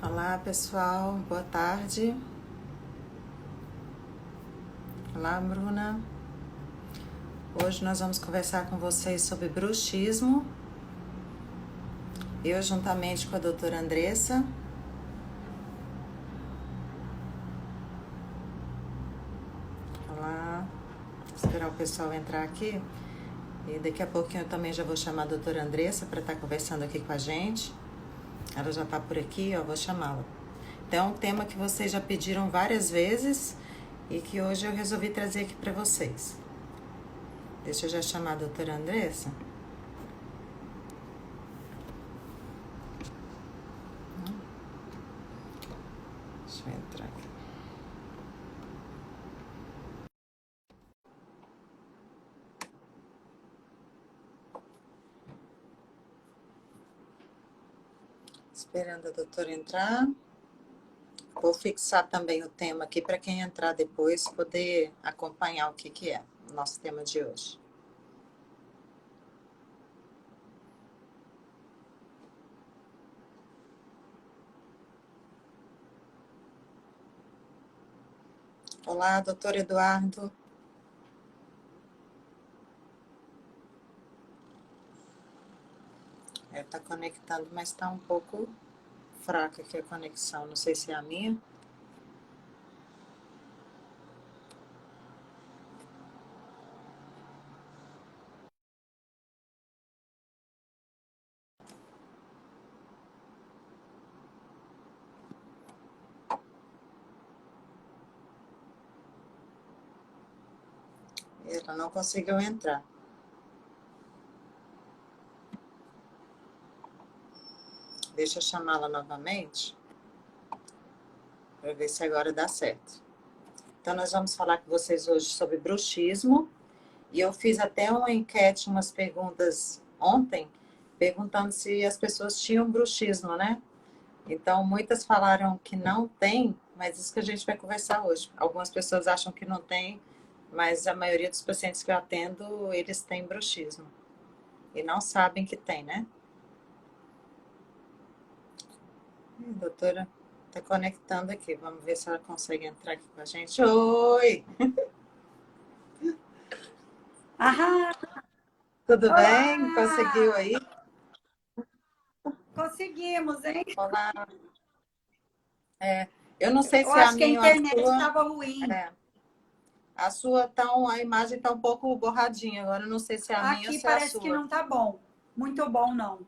Olá pessoal, boa tarde. Olá Bruna. Hoje nós vamos conversar com vocês sobre bruxismo. Eu juntamente com a doutora Andressa. Olá. Vou esperar o pessoal entrar aqui. E daqui a pouquinho eu também já vou chamar a doutora Andressa para estar conversando aqui com a gente. Ela já está por aqui, ó, vou chamá-la. Então, é um tema que vocês já pediram várias vezes e que hoje eu resolvi trazer aqui para vocês. Deixa eu já chamar a doutora Andressa. Deixa eu entrar aqui. Esperando a doutora entrar. Vou fixar também o tema aqui para quem entrar depois poder acompanhar o que é o nosso tema de hoje. Olá, doutor Eduardo. Está conectando, mas está um pouco fraca aqui a conexão. Não sei se é a minha. Ela não conseguiu entrar. Deixa eu chamá-la novamente para ver se agora dá certo. Então, nós vamos falar com vocês hoje sobre bruxismo. E eu fiz até uma enquete, umas perguntas ontem, perguntando se as pessoas tinham bruxismo, né? Então, muitas falaram que não tem, mas isso que a gente vai conversar hoje. Algumas pessoas acham que não tem, mas a maioria dos pacientes que eu atendo, eles têm bruxismo. E não sabem que tem, né? Doutora, tá conectando aqui. Vamos ver se ela consegue entrar aqui com a gente. Oi! Aham! Tudo Olá! bem? Conseguiu aí? Conseguimos, hein? Olá! Eu não sei Eu se é a acho que a minha ou a internet sua. estava ruim. É, a sua tá, a imagem tá um pouco borradinha. Agora eu não sei se é a minha ou Aqui se é a parece que sua. não tá bom. Muito bom, não.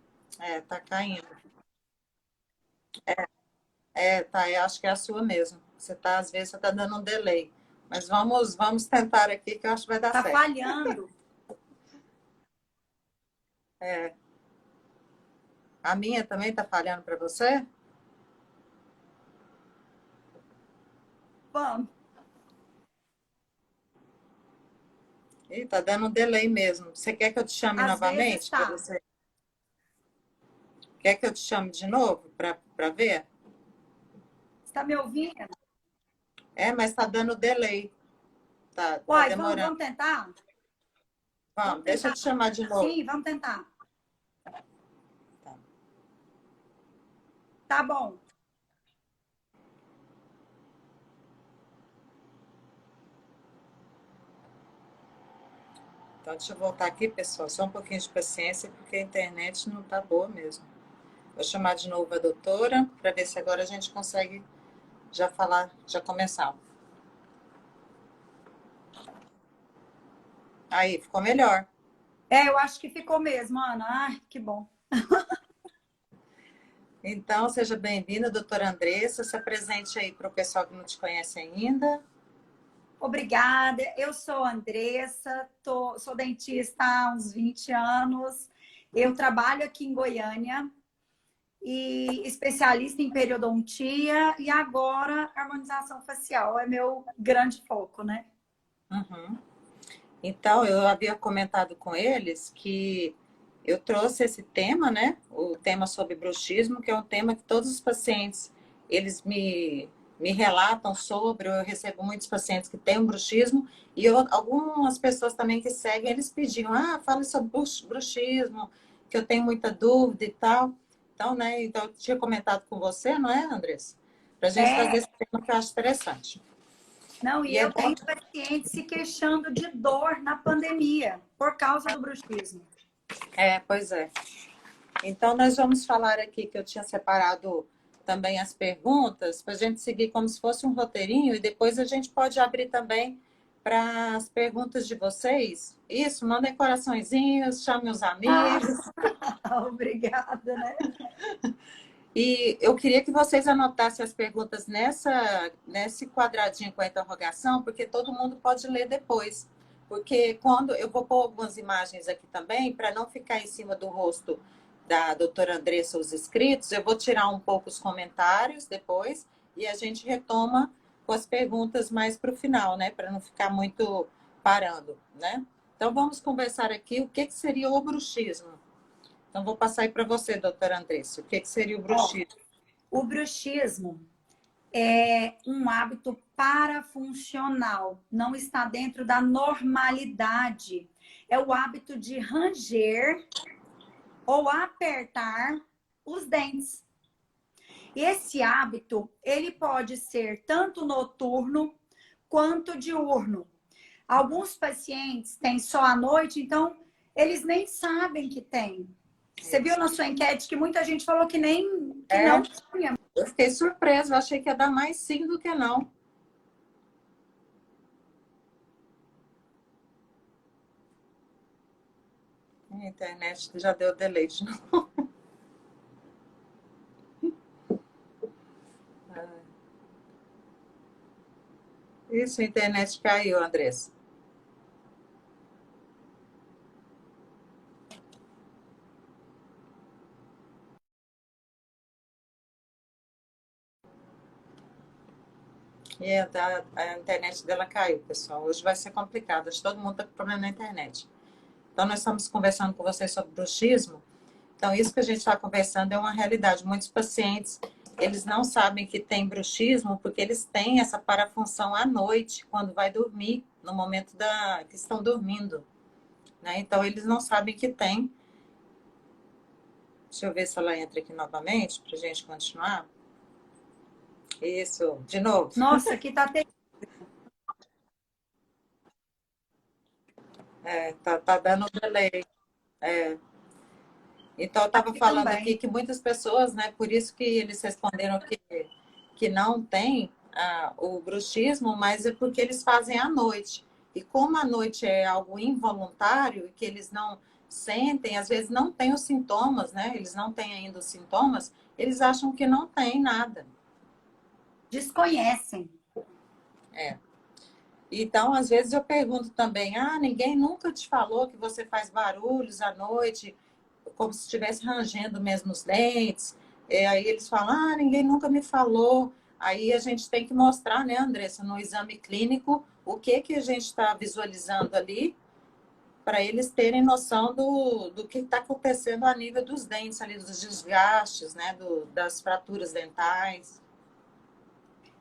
Tá caindo. Tá, eu acho que é a sua mesmo. Às vezes você tá dando um delay. Mas vamos tentar aqui que eu acho que vai dar Tá certo. falhando. A minha também tá falhando para você? Vamos. Ih, tá dando um delay mesmo. Você quer que eu te chame Às vezes novamente para tá. você? Quer que eu te chame de novo para ver? Você tá me ouvindo? Mas tá dando delay. Tá Uai, demorando. vamos tentar? Vamos, Vamos deixa eu tentar. te chamar de novo. Sim, vamos tentar. Tá. Tá bom. Então, deixa eu voltar aqui, pessoal. Só um pouquinho de paciência, porque a internet não tá boa mesmo. Vou chamar de novo a doutora para ver se agora a gente consegue já falar, já começar. Aí, ficou melhor. Eu acho que ficou mesmo, Ana. Ai, que bom. Então, seja bem-vinda, doutora Andressa. Se apresente aí para o pessoal que não te conhece ainda. Obrigada. Eu sou a Andressa, sou dentista há uns 20 anos. Eu trabalho aqui em Goiânia e especialista em periodontia e agora harmonização facial é meu grande foco, né? Uhum. Então, eu havia comentado com eles que eu trouxe esse tema, né? O tema sobre bruxismo, que é um tema que todos os pacientes, eles me relatam sobre, eu recebo muitos pacientes que têm um bruxismo, e algumas pessoas também que seguem, eles pediam, fala sobre bruxismo, que eu tenho muita dúvida e tal. Então, né, então eu tinha comentado com você, não é, Andressa? Para a gente fazer É, esse tema que eu acho interessante. não, e E é eu bom. tenho pacientes se queixando de dor na pandemia por causa do bruxismo. Pois é. Então, nós vamos falar aqui que eu tinha separado também as perguntas para a gente seguir como se fosse um roteirinho e depois a gente pode abrir também para as perguntas de vocês. Isso, mandem coraçõezinhos, chame os amigos. Obrigada, né? E eu queria que vocês anotassem as perguntas nesse quadradinho com a interrogação, porque todo mundo pode ler depois. Porque quando eu vou pôr algumas imagens aqui também, para não ficar em cima do rosto da doutora Andressa os escritos, eu vou tirar um pouco os comentários depois e a gente retoma com as perguntas mais para o final, né? Para não ficar muito parando, né? Então vamos conversar aqui o que seria o bruxismo. Então, vou passar aí para você, doutora Andressa. O que seria o Ó, bruxismo? o bruxismo é um hábito parafuncional, não está dentro da normalidade. É o hábito de ranger ou apertar os dentes. Esse hábito, ele pode ser tanto noturno quanto diurno. Alguns pacientes têm só à noite, então eles nem sabem que tem. Você viu na sua enquete que muita gente falou que É, não tinha. eu fiquei surpresa. Eu achei que ia dar mais sim do que não. A internet já deu delay de novo. Isso, a internet caiu, Andressa. E a internet dela caiu, pessoal. Hoje vai ser complicado. Acho que todo mundo está com problema na internet. Então, nós estamos conversando com vocês sobre bruxismo. Então, isso que a gente está conversando é uma realidade. Muitos pacientes, eles não sabem que tem bruxismo porque eles têm essa parafunção à noite, quando vai dormir, no momento que estão dormindo, né? Então, eles não sabem que tem. Deixa eu ver se ela entra aqui novamente, para a gente continuar. Isso, de novo. Nossa, aqui tá terrível. Tá dando delay. Então, eu estava Aqui falando aqui também. que muitas pessoas, né, por isso que eles responderam que não tem o bruxismo, mas é porque eles fazem à noite. E como a noite é algo involuntário e que eles não sentem, às vezes não têm os sintomas, né? Eles não têm ainda os sintomas, eles acham que não tem nada. Desconhecem. É. Então, às vezes eu pergunto também, ninguém nunca te falou que você faz barulhos à noite, como se estivesse rangendo mesmo os dentes. Aí eles falam, ninguém nunca me falou. Aí a gente tem que mostrar, né, Andressa, no exame clínico, o que a gente está visualizando ali, para eles terem noção do que está acontecendo a nível dos dentes, ali, dos desgastes, né, das fraturas dentais.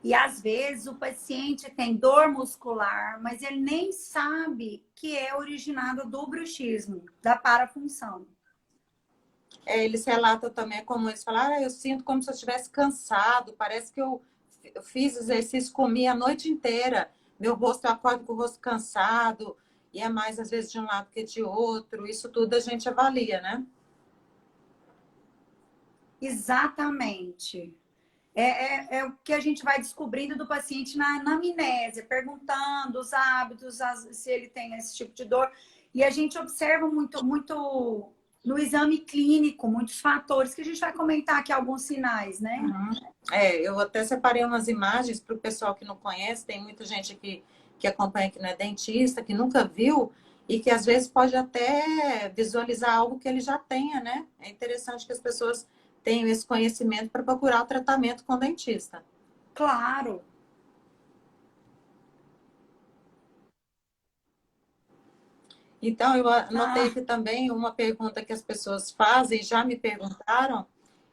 E às vezes o paciente tem dor muscular, mas ele nem sabe que é originado do bruxismo, da parafunção. Eles relatam também como eles falaram, eu sinto como se eu estivesse cansado, parece que eu fiz exercício, comi a noite inteira, meu rosto, eu acordo com o rosto cansado, e é mais às vezes de um lado que de outro, isso tudo a gente avalia, né? Exatamente. É o que a gente vai descobrindo do paciente na amnésia, perguntando os hábitos, se ele tem esse tipo de dor. E a gente observa muito no exame clínico, muitos fatores, que a gente vai comentar aqui alguns sinais, né? Uhum. Eu até separei umas imagens para o pessoal que não conhece, tem muita gente aqui que acompanha que não é dentista, que nunca viu, e que às vezes pode até visualizar algo que ele já tenha, né? É interessante que as pessoas tenham esse conhecimento para procurar o tratamento com o dentista. Claro. Então, eu anotei Ah, aqui também uma pergunta que as pessoas fazem, já me perguntaram,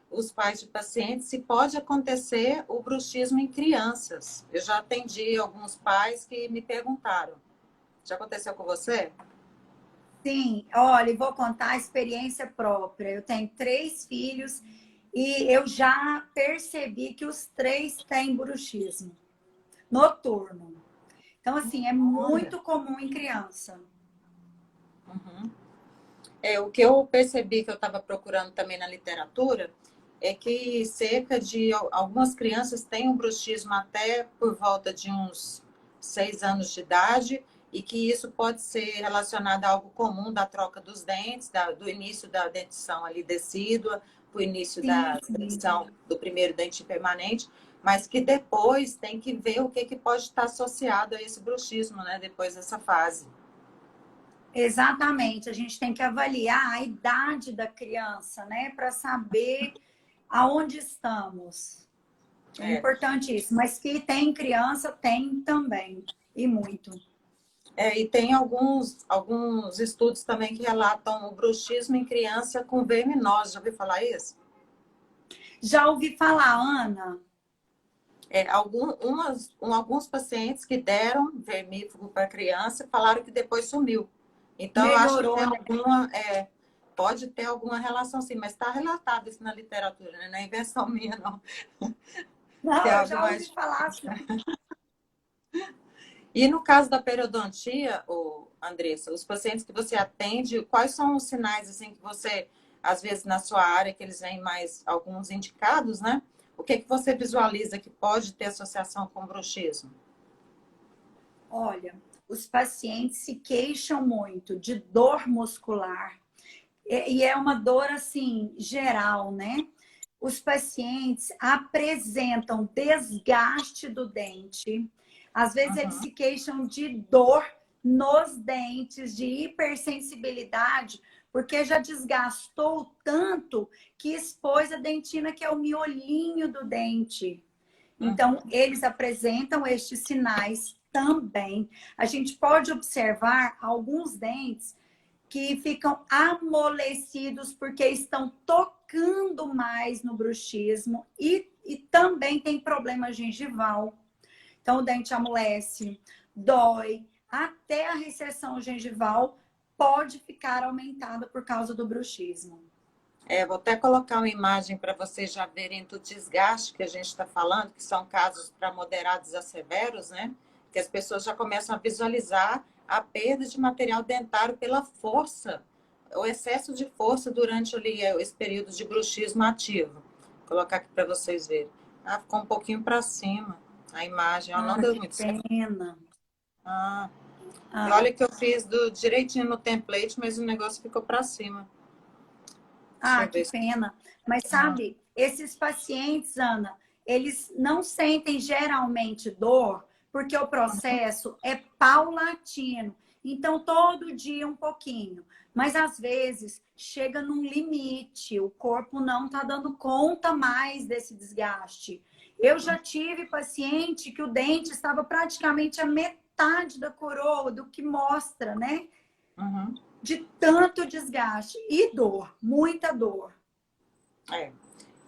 os pais de pacientes, se pode acontecer o bruxismo em crianças. Eu já atendi alguns pais que me perguntaram. Já aconteceu com você? sim, olha, vou contar a experiência própria. Eu tenho 3 filhos E eu já percebi que os 3 têm bruxismo noturno. Então, assim, é Olha. muito comum em criança. Uhum. O que eu percebi que eu estava procurando também na literatura é que cerca de algumas crianças têm um bruxismo até por volta de uns 6 anos de idade e que isso pode ser relacionado a algo comum da troca dos dentes, do início da dentição ali decídua, para o início Sim, da sim. dentição do primeiro dente permanente, mas que depois tem que ver o que pode estar associado a esse bruxismo, né? Depois dessa fase. Exatamente. A gente tem que avaliar a idade da criança, né? Para saber aonde estamos. É É. importante isso. Mas que tem criança, tem também. E muito. E tem alguns estudos também que relatam o bruxismo em criança com verminose. Já ouviu falar isso? Já ouvi falar, Ana? Alguns pacientes que deram vermífugo para a criança falaram que depois sumiu. Então, eu acho que Melhorou, tem né? pode ter alguma relação sim, mas está relatado isso na literatura, né? Não é invenção minha, não. Não, Tem eu algo já ouvi mais. falar assim. E no caso da periodontia, Andressa, os pacientes que você atende, quais são os sinais assim que você, às vezes na sua área, que eles vêm mais alguns indicados, né? O que você visualiza que pode ter associação com bruxismo? Olha, os pacientes se queixam muito de dor muscular. E é uma dor, assim, geral, né? Os pacientes apresentam desgaste do dente. Às vezes eles Uhum, se queixam de dor nos dentes, de hipersensibilidade, porque já desgastou tanto que expôs a dentina, que é o miolinho do dente. Então, uhum, eles apresentam estes sinais também. A gente pode observar alguns dentes que ficam amolecidos porque estão tocando mais no bruxismo e também tem problema gengival. Então, o dente amolece, dói, até a recessão gengival pode ficar aumentada por causa do bruxismo. Vou até colocar uma imagem para vocês já verem do desgaste que a gente está falando, que são casos para moderados a severos, né? Que as pessoas já começam a visualizar a perda de material dentário pela força, o excesso de força durante ali esse período de bruxismo ativo. Vou colocar aqui para vocês verem. Ficou um pouquinho para cima a imagem, não Ah, deu que muito certo. pena. Ah, e Ah, olha que eu fiz direitinho no template, mas o negócio ficou para cima. Deixa Ah, eu que ver. pena. Mas Ah, sabe, esses pacientes, Ana, eles não sentem geralmente dor porque o processo é paulatino. Então, todo dia um pouquinho. Mas às vezes chega num limite, o corpo não está dando conta mais desse desgaste. Eu já tive paciente que o dente estava praticamente a metade da coroa, do que mostra, né? uhum. De tanto desgaste e dor, muita dor. É.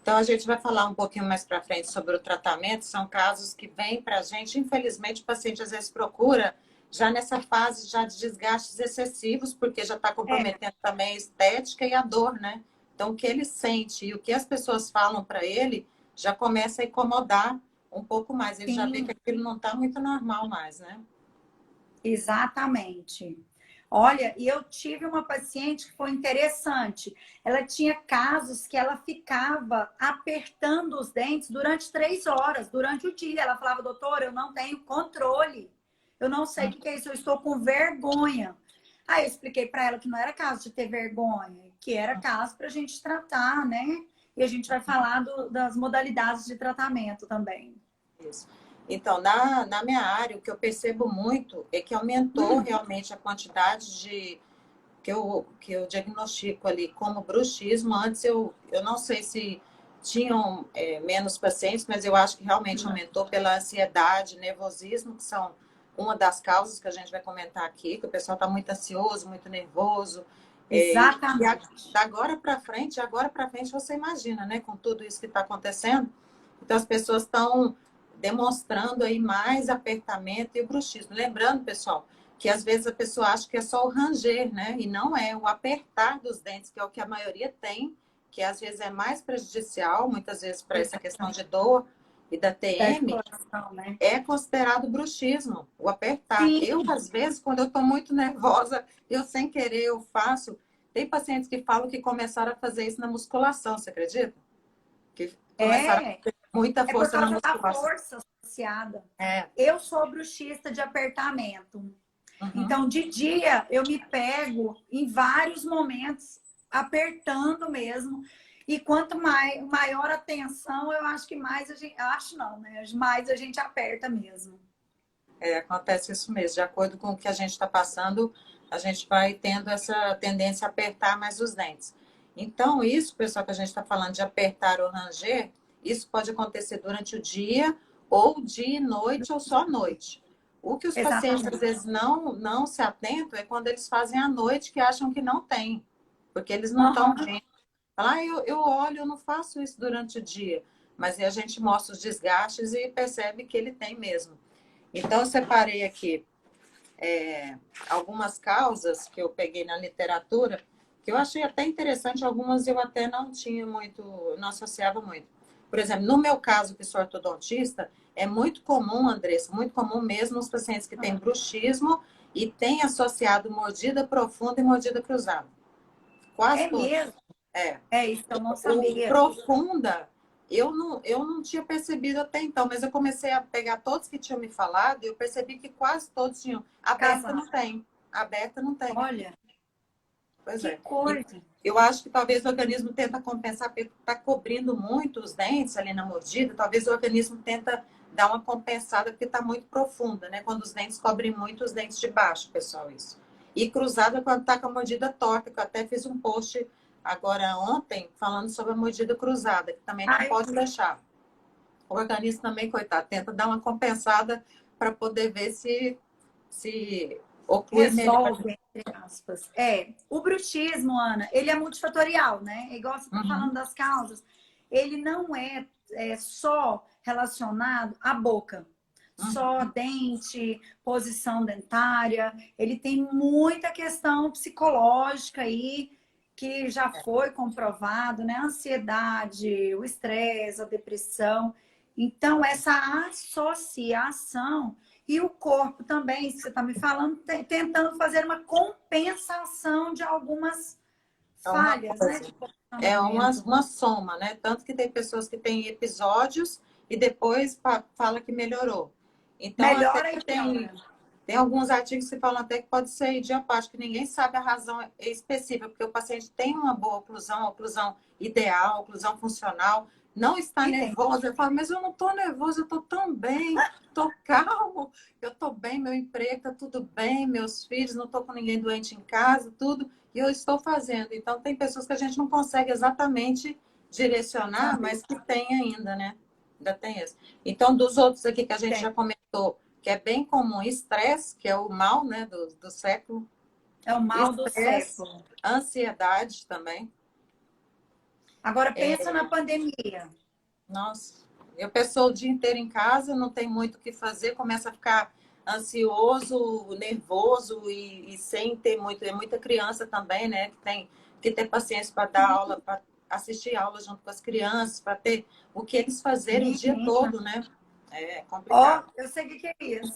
Então, a gente vai falar um pouquinho mais para frente sobre o tratamento. São casos que vêm para a gente. Infelizmente, o paciente às vezes procura já nessa fase já de desgastes excessivos, porque já está É, comprometendo também a estética e a dor, né? Então, o que ele sente e o que as pessoas falam para ele já começa a incomodar um pouco mais. Ele já vê que sim, aquilo não está muito normal mais, né? exatamente. Olha, e eu tive uma paciente que foi interessante. Ela tinha casos que ela ficava apertando os dentes durante 3 horas, durante o dia. Ela falava, doutora, eu não tenho controle. Eu não sei o que é isso, eu estou com vergonha. Aí eu expliquei para ela que não era caso de ter vergonha, que era caso para a gente tratar, né? E a gente vai falar das modalidades de tratamento também. Isso. Então, na minha área, o que eu percebo muito é que aumentou realmente a quantidade de que eu diagnostico ali como bruxismo. Antes eu não sei se tinham menos pacientes, mas eu acho que realmente aumentou pela ansiedade, nervosismo, que são uma das causas que a gente vai comentar aqui, que o pessoal está muito ansioso, muito nervoso. Exatamente. Da agora para frente você imagina, né, com tudo isso que está acontecendo. Então as pessoas estão demonstrando aí mais apertamento e o bruxismo. Lembrando, pessoal, que às vezes a pessoa acha que é só o ranger, né? E não é o apertar dos dentes, que é o que a maioria tem, que às vezes é mais prejudicial, muitas vezes para essa questão de dor e da TM, né? é considerado bruxismo, o apertar. Sim. Eu, às vezes, quando eu estou muito nervosa, eu sem querer, eu faço. Tem pacientes que falam que começaram a fazer isso na musculação, você acredita? Que começaram a fazer muita É por força na causa da musculação. força associada. É. Eu sou bruxista de apertamento. Uhum. Então, de dia, eu me pego em vários momentos apertando mesmo. E quanto maior a tensão, eu acho que mais a gente... Acho não, né? Mais a gente aperta mesmo. Acontece isso mesmo. De acordo com o que a gente está passando, a gente vai tendo essa tendência a apertar mais os dentes. Então, isso, pessoal, que a gente está falando de apertar ou ranger, isso pode acontecer durante o dia, ou dia e noite, ou só à noite. O que os pacientes, às vezes, não se atentam é quando eles fazem à noite, que acham que não tem. Porque eles não estão vendo. Falam, eu olho, eu não faço isso durante o dia. Mas aí a gente mostra os desgastes e percebe que ele tem mesmo. Então, eu separei aqui algumas causas que eu peguei na literatura, que eu achei até interessante, algumas eu até não tinha muito, não associava muito. Por exemplo, no meu caso, que sou ortodontista, é muito comum, Andressa, muito comum mesmo os pacientes que têm bruxismo e têm associado mordida profunda e mordida cruzada. Quase todos. Mesmo? Isso eu não O sabia. profunda, eu não tinha percebido até então, mas eu comecei a pegar todos que tinham me falado e eu percebi que quase todos tinham. Aberta não tem. Aberta não tem. Olha, pois que é. coisa. Eu acho que talvez o organismo tenta compensar, porque está cobrindo muito os dentes ali na mordida, talvez o organismo tenta dar uma compensada, porque está muito profunda, né? Quando os dentes cobrem muito os dentes de baixo, pessoal, isso. E cruzada quando está com a mordida torta, que eu até fiz um post agora ontem, falando sobre a mordida cruzada, que também não pode deixar. O organismo também, coitado, tenta dar uma compensada para poder ver se oclui melhor. Resolve, entre aspas. O bruxismo, Ana, ele é multifatorial, né? Igual você está falando das causas. Ele não é só relacionado à boca. Só dente, posição dentária. Ele tem muita questão psicológica aí, que já foi comprovado, né? A ansiedade, o estresse, a depressão. Então, essa associação e o corpo também, isso que você está me falando, tentando fazer uma compensação de algumas falhas, né? É uma soma, né? Tanto que tem pessoas que têm episódios e depois fala que melhorou. Então, Melhora até e piora. tem alguns artigos que falam até que pode ser idiopático, ninguém sabe a razão específica, porque o paciente tem uma boa oclusão ideal, oclusão funcional, não está nervoso. Eu falo, mas eu não estou nervoso, eu estou tão bem, estou calmo, eu estou bem, meu emprego está tudo bem, meus filhos, não estou com ninguém doente em casa, tudo, e eu estou fazendo. Então, tem pessoas que a gente não consegue exatamente direcionar, mas que tem ainda, né? Ainda tem isso. Então, dos outros aqui que a gente já comentou, que é bem comum, estresse, que é o mal, né, do século. É o mal do século. Ansiedade também. Agora, pensa na pandemia. Nossa, eu pessoa o dia inteiro em casa, não tem muito o que fazer, começa a ficar ansioso, nervoso e sem ter muito. É muita criança também, né, que tem que ter paciência para dar aula, para assistir aula junto com as crianças, para ter o que eles fazerem o dia todo, né? É complicado. Eu sei o que é isso.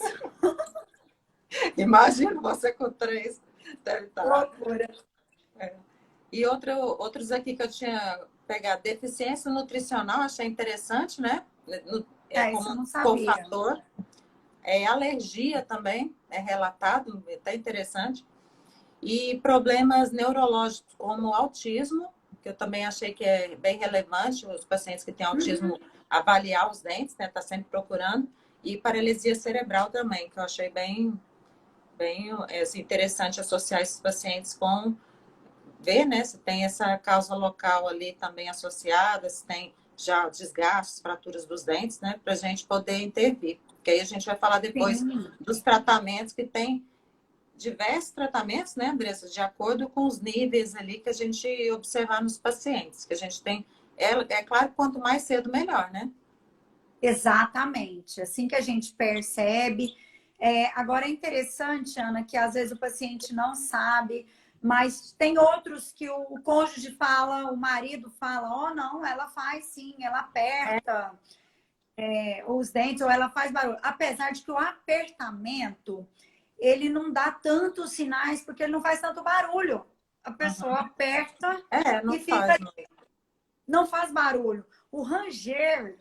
Imagina você com 3, deve estar. Loucura. E outros aqui que eu tinha pegado, deficiência nutricional, achei interessante, né? Isso eu não sabia. Fator. Alergia também é relatado, até interessante. E problemas neurológicos, como autismo, que eu também achei que é bem relevante, os pacientes que têm autismo avaliar os dentes, né? Tá sempre procurando. E paralisia cerebral também, que eu achei bem assim, interessante associar esses pacientes com ver, né, se tem essa causa local ali também associada, se tem já desgastes, fraturas dos dentes, né, para a gente poder intervir. Porque aí a gente vai falar depois dos tratamentos, que tem diversos tratamentos, né, Andressa, de acordo com os níveis ali que a gente observar nos pacientes, que a gente tem. É claro que quanto mais cedo, melhor, né? Exatamente. Assim que a gente percebe. Agora é interessante, Ana, que às vezes o paciente não sabe, Mas tem outros que o cônjuge fala, o marido fala, oh, não, ela faz sim, ela aperta os dentes ou ela faz barulho. Apesar de que o apertamento, ele não dá tantos sinais porque ele não faz tanto barulho. A pessoa Uhum. aperta Não e fica, faz, não. não faz barulho. O ranger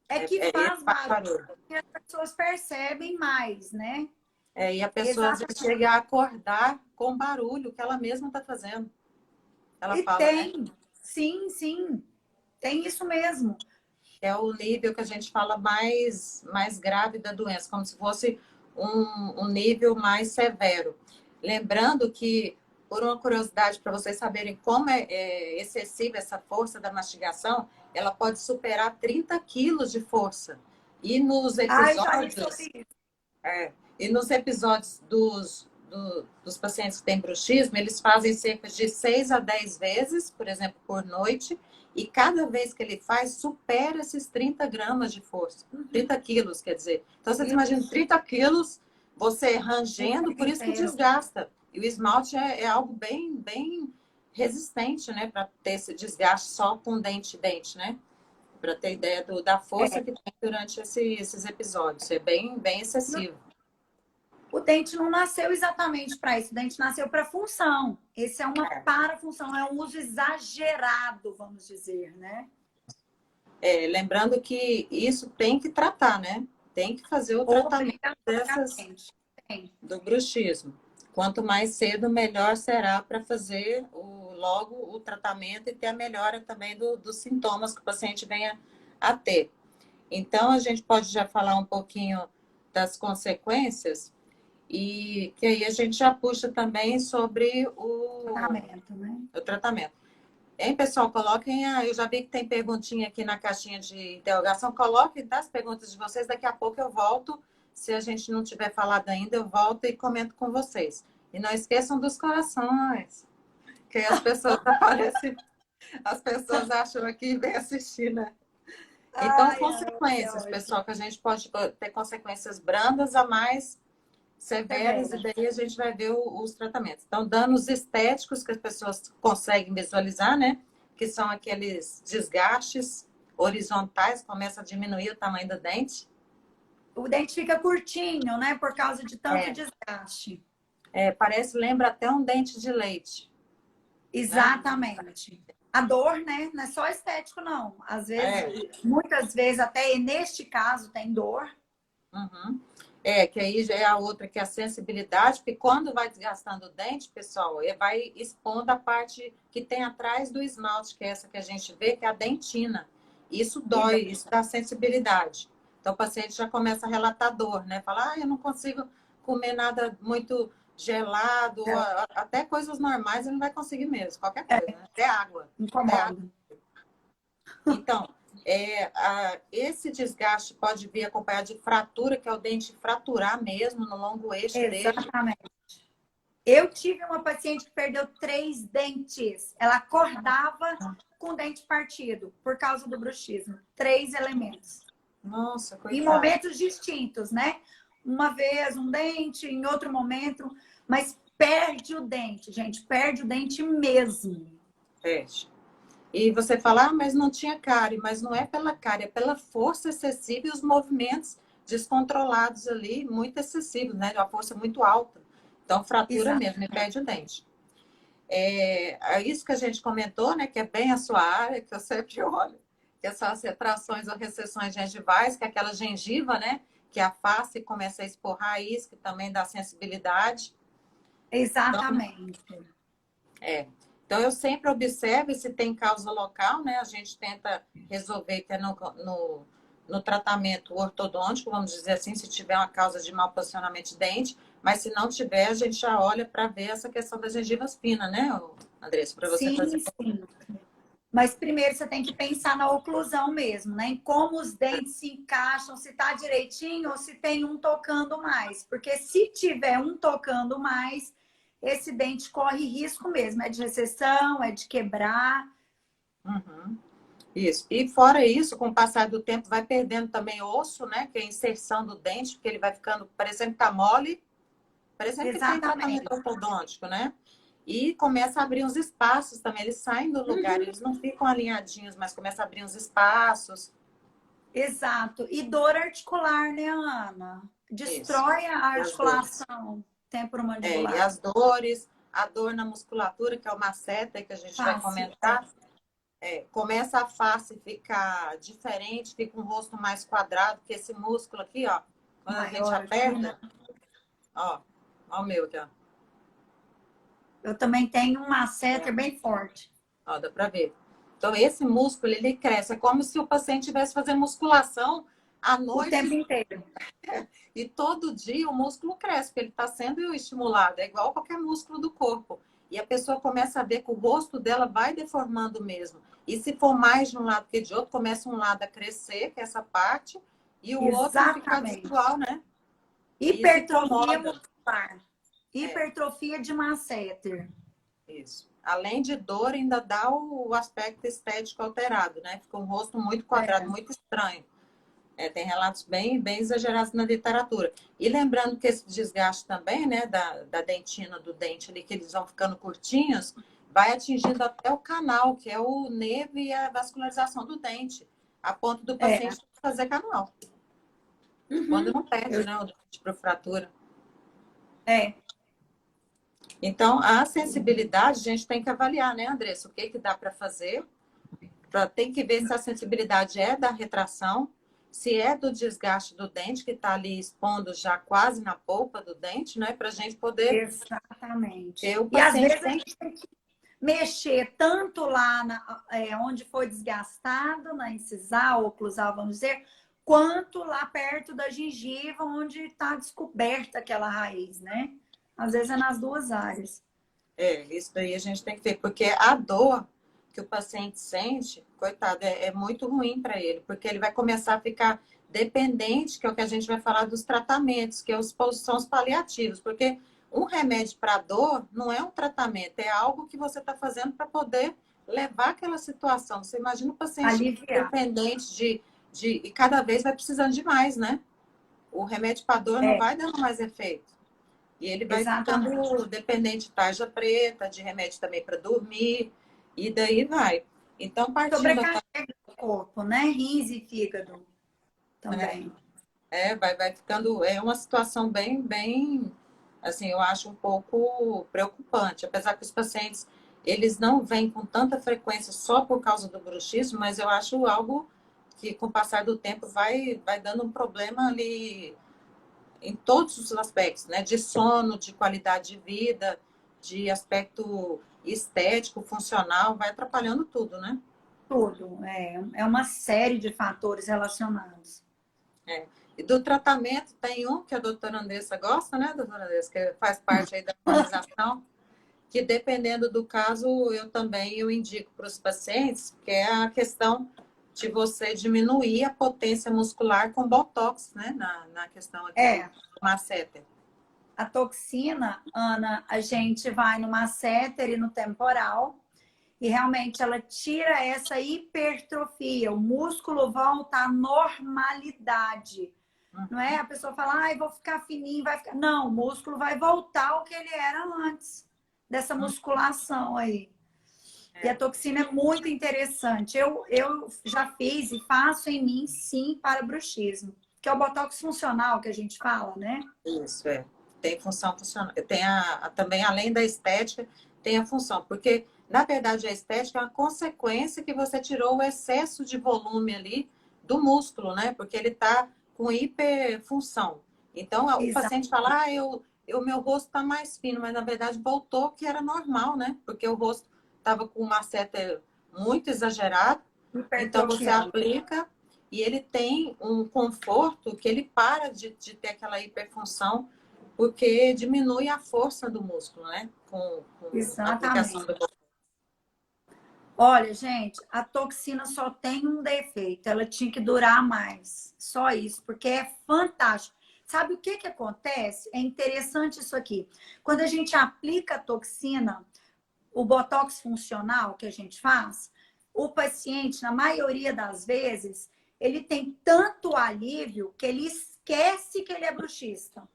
é que faz Faz barulho, barulho. e as pessoas percebem mais, né? E a pessoa às vezes Exatamente. chega a acordar com o barulho que ela mesma está fazendo. Ela E fala, né? tem, sim, sim, tem isso mesmo. É o nível que a gente fala mais grave da doença, como se fosse um nível mais severo. Lembrando que, por uma curiosidade, para vocês saberem como é excessiva essa força da mastigação, ela pode superar 30 quilos de força. E nos Ai, já li episódios, sobre isso. e nos episódios dos pacientes que têm bruxismo, eles fazem cerca de 6 a 10 vezes, por exemplo, por noite, e cada vez que ele faz, supera esses 30 gramas de força. 30 quilos, quer dizer. Então, vocês imaginam 30 quilos você O rangendo, por tempo isso que inteiro. desgasta. E o esmalte é algo bem resistente, né? Para ter esse desgaste só com dente, né? Para ter ideia da força É. que tem durante esses episódios. É bem excessivo. O dente não nasceu exatamente para isso, o dente nasceu para função. Esse é uma parafunção, é um uso exagerado, vamos dizer, né? Lembrando que isso tem que tratar, né? Tem que fazer o tratamento Obrigatoriamente. Tem. do bruxismo. Quanto mais cedo, melhor será para fazer logo o tratamento e ter a melhora também dos sintomas que o paciente venha a ter. Então, a gente pode já falar um pouquinho das consequências e que aí a gente já puxa também sobre Tratamento, né? o tratamento. Hein, pessoal, coloquem. Eu já vi que tem perguntinha aqui na caixinha de interrogação. Coloquem tá, as perguntas de vocês. Daqui a pouco eu volto. Se a gente não tiver falado ainda, eu volto e comento com vocês. E não esqueçam dos corações, que as pessoas aparecem, as pessoas acham aqui e vêm assistir, né? Então, Ai, Ana, que consequências, ótimo. pessoal, que a gente pode ter consequências brandas a mais severas, e Severa. daí a gente vai ver os tratamentos. Então, danos estéticos que as pessoas conseguem visualizar, né? Que são aqueles desgastes horizontais, começa a diminuir o tamanho do dente. O dente fica curtinho, né? Por causa de tanto É, desgaste. lembra até um dente de leite, né? Exatamente. A dor, né? Não é só estético, não. Às vezes, É, muitas vezes, até neste caso, tem dor. uhum. Que aí já é a outra, que é a sensibilidade, porque quando vai desgastando o dente, pessoal, vai expondo a parte que tem atrás do esmalte, que é essa que a gente vê, que é a dentina. Isso E dói, dor. isso dá sensibilidade. Então, o paciente já começa a relatar dor, né? Fala, eu não consigo comer nada muito gelado, ou até coisas normais ele não vai conseguir mesmo, qualquer coisa, né? Até água. Até água. Incomoda. Então, esse desgaste pode vir acompanhado de fratura, que é o dente fraturar mesmo no longo eixo dele. Exatamente. Eu tive uma paciente que perdeu 3 dentes. Ela acordava com o dente partido por causa do bruxismo. 3 elementos. Nossa, Em coitado. momentos distintos, né? Uma vez um dente, em outro momento, mas perde o dente, gente, perde o dente mesmo. Perde. E você fala, mas não tinha cárie, mas não é pela cárie, é pela força excessiva e os movimentos descontrolados ali, muito excessivos, né? De uma força muito alta. Então, fratura Exato. mesmo e perde o dente. É isso que a gente comentou, né? Que é bem a sua área, que eu sempre olho, que são as retrações ou recessões gengivais, que é aquela gengiva, né? Que a face começa a expor raiz, que também dá sensibilidade. Exatamente. Então, eu sempre observo se tem causa local, né? A gente tenta resolver que é no tratamento ortodôntico, vamos dizer assim, se tiver uma causa de mau posicionamento de dente, mas se não tiver, a gente já olha para ver essa questão das gengivas finas, né, Andressa? Para você fazer. Sim. Mas primeiro você tem que pensar na oclusão mesmo, né? Em como os dentes se encaixam, se tá direitinho ou se tem um tocando mais. Porque se tiver um tocando mais, esse dente corre risco mesmo. É de recessão, é de quebrar. Uhum. Isso. E fora isso, com o passar do tempo, vai perdendo também osso, né? Que é a inserção do dente, porque ele vai ficando parecendo que tá mole, parecendo que tem Exatamente. tratamento ortodôntico, né? E começa a abrir uns espaços também. Eles saem do lugar, Uhum. eles não ficam alinhadinhos, mas começa a abrir uns espaços. Exato. E dor articular, né, Ana? Isso. Destrói a E as dores. articulação E temporomandibular. as dores, a dor na musculatura, que é o masseter, que a gente vai Fácil. comentar. Começa a face ficar diferente, fica um rosto mais quadrado, porque esse músculo aqui, ó, quando a gente Maior aqui, né? aperta, ó o meu aqui, ó. Eu também tenho um masseter bem forte. Ó, dá pra ver. Então, esse músculo, ele cresce. É como se o paciente estivesse fazendo musculação à O tempo noite inteiro. e todo dia o músculo cresce, porque ele está sendo estimulado. É igual qualquer músculo do corpo. E a pessoa começa a ver que o rosto dela vai deformando mesmo. E se for mais de um lado que de outro, começa um lado a crescer, que é essa parte, e o outro a ficar Exatamente. desigual, né? E isso Hipertrofia incomoda. muscular. É, Hipertrofia de masseter. isso. Além de dor, ainda dá o aspecto estético alterado, né? Fica um rosto muito quadrado, É. muito estranho. Tem relatos bem exagerados na literatura. E lembrando que esse desgaste também, né, da dentina do dente ali, que eles vão ficando curtinhos, vai atingindo até o canal, que é o nervo e a vascularização do dente, a ponto do É. paciente fazer canal, quando Uhum. não perde, Eu- né, o dente para fratura. é. Então, a sensibilidade, a gente tem que avaliar, né, Andressa, o que que dá para fazer. Tem que ver se a sensibilidade é da retração, se é do desgaste do dente, que está ali expondo já quase na polpa do dente, né? Para a gente poder Exatamente. ter o E às paciente vezes a tem. gente tem que mexer tanto lá onde foi desgastado, na incisal, oclusal, vamos dizer, quanto lá perto da gengiva, onde está descoberta aquela raiz, né? Às vezes é nas duas áreas. Isso daí a gente tem que ver, porque a dor que o paciente sente, coitado, é muito ruim para ele, porque ele vai começar a ficar dependente, que é o que a gente vai falar dos tratamentos, que são os paliativos, porque um remédio para dor não é um tratamento, é algo que você está fazendo para poder levar aquela situação. Você imagina o paciente Aliviar. dependente e cada vez vai precisando de mais, né? O remédio para dor não É, vai dando mais efeito. E ele vai exatamente. ficando dependente de tarja preta, de remédio também para dormir, e daí vai. Então, partindo até, Sobrecarrega o corpo, né? Rins e fígado né, também. vai ficando, é uma situação bem, assim, eu acho um pouco preocupante, apesar que os pacientes, eles não vêm com tanta frequência só por causa do bruxismo, mas eu acho algo que, com o passar do tempo, vai dando um problema ali em todos os aspectos, né? De sono, de qualidade de vida, de aspecto estético, funcional, vai atrapalhando tudo, né? Tudo. É uma série de fatores relacionados. E do tratamento tem um que a doutora Andressa gosta, né, doutora Andressa, que faz parte aí da harmonização, que dependendo do caso, eu indico para os pacientes, que é a questão de você diminuir a potência muscular com botox, né, na questão aqui do É, masseter. a toxina, Ana, a gente vai no masseter e no temporal e realmente ela tira essa hipertrofia, o músculo volta à normalidade. Não é? A pessoa fala, ai, vou ficar fininho, vai ficar. Não, o músculo vai voltar ao que ele era antes dessa musculação aí. E a toxina é muito interessante. Eu já fiz e faço em mim, sim, para bruxismo, que é o botox funcional que a gente fala, né? Isso, tem função funcional. Tem também, além da estética, tem a função, porque, na verdade, a estética é uma consequência que você tirou o excesso de volume ali do músculo, né? Porque ele está com hiperfunção. Então, o Exato. paciente fala, meu rosto está mais fino, mas, na verdade, voltou que era normal, né? Porque o rosto estava com uma seta muito exagerada. Então, você Hipertrofiando. aplica e ele tem um conforto que ele para de ter aquela hiperfunção, porque diminui a força do músculo, né? Com a aplicação Exatamente. do botox. Olha, gente, a toxina só tem um defeito, ela tinha que durar mais. Só isso, porque é fantástico. Sabe o que que acontece? É interessante isso aqui. Quando a gente aplica a toxina, o botox funcional que a gente faz, o paciente, na maioria das vezes, ele tem tanto alívio que ele esquece que ele é bruxista.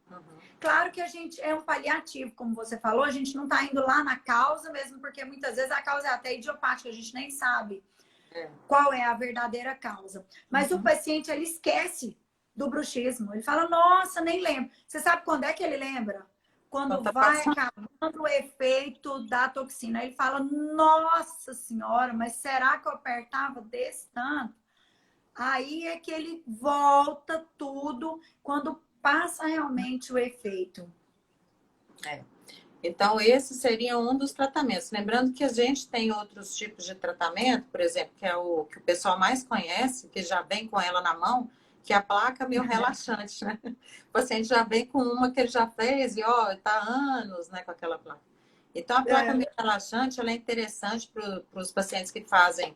Uhum. Claro que a gente é um paliativo, como você falou, a gente não está indo lá na causa mesmo, porque muitas vezes a causa é até idiopática, a gente nem sabe É. qual é a verdadeira causa. Mas o Uhum. paciente, ele esquece do bruxismo. Ele fala, nossa, nem lembro. Você sabe quando é que ele lembra? Então Quando tá vai passando. acabando o efeito da toxina. Ele fala, nossa senhora, mas será que eu apertava desse tanto? Aí é que ele volta tudo quando passa realmente o efeito. É. Então, esse seria um dos tratamentos. Lembrando que a gente tem outros tipos de tratamento, por exemplo, que é o que o pessoal mais conhece, que já vem com ela na mão, que é a placa miorrelaxante, né? O paciente já vem com uma que ele já fez e, ó, está há anos, né, com aquela placa. Então, a placa É. miorrelaxante, ela é interessante para os pacientes que fazem